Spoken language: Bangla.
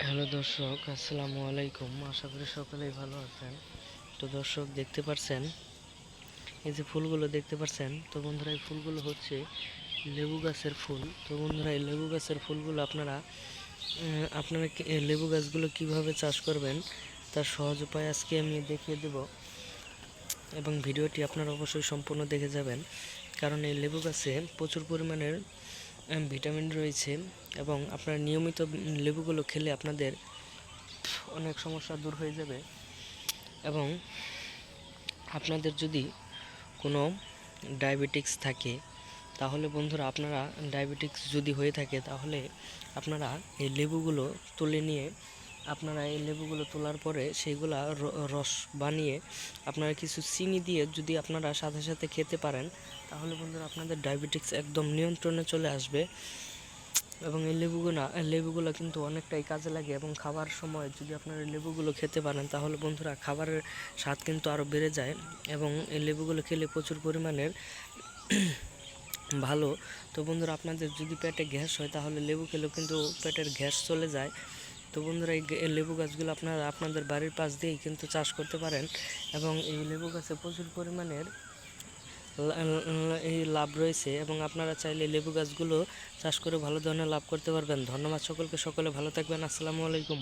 হ্যালো দর্শক, আসসালামু আলাইকুম। আশা করি সকলেই ভালো আছেন। তো দর্শক, দেখতে পাচ্ছেন এই যে ফুলগুলো দেখতে পাচ্ছেন। তো বন্ধুরা, এই ফুলগুলো হচ্ছে লেবু গাছের ফুল। তো বন্ধুরা, এই লেবু গাছের ফুলগুলো আপনারা এই লেবু গাছগুলো কিভাবে চাষ করবেন তার সহজ উপায় আজকে আমি দেখিয়ে দেব, এবং ভিডিওটি আপনারা অবশ্যই সম্পূর্ণ দেখে যাবেন, কারণ এই লেবু গাছে প্রচুর পরিমাণের ভিটামিন রয়েছে, এবং আপনারা নিয়মিত লেবুগুলো খেলে আপনাদের অনেক সমস্যা দূর হয়ে যাবে। এবং আপনাদের যদি কোনো ডায়াবেটিক্স থাকে, তাহলে বন্ধুরা আপনারা ডায়াবেটিক্স যদি হয়ে থাকে তাহলে আপনারা এই লেবুগুলো তুলে নিয়ে এই লেবুগুলো তোলার পরে সেইগুলা রস বানিয়ে আপনারা কিছু চিনি দিয়ে যদি আপনারা সাথে সাথে খেতে পারেন, তাহলে বন্ধুরা আপনাদের ডায়াবেটিক্স একদম নিয়ন্ত্রণে চলে আসবে। এবং এই লেবুগুলো কিন্তু অনেকটাই কাজে লাগে, এবং খাবার সময় যদি আপনারা লেবুগুলো খেতে পারেন তাহলে বন্ধুরা খাবারের স্বাদ কিন্তু আরও বেড়ে যায়। এবং এই লেবুগুলো খেলে প্রচুর পরিমাণের ভালো। তো বন্ধুরা, আপনাদের যদি পেটে গ্যাস হয় তাহলে লেবু খেলেও কিন্তু পেটের গ্যাস চলে যায়। তো বন্ধুরা, এই লেবু গাছগুলো আপনারা আপনাদের বাড়ির পাশ দিয়েই কিন্তু চাষ করতে পারেন, এবং এই লেবু গাছে প্রচুর পরিমাণের এই লাভ রয়েছে, এবং আপনারা চাইলে লেবু গাছগুলো চাষ করে ভালো ধরনের লাভ করতে পারবেন। ধন্যবাদ সকলকে, সকলে ভালো থাকবেন। আসসালামু আলাইকুম।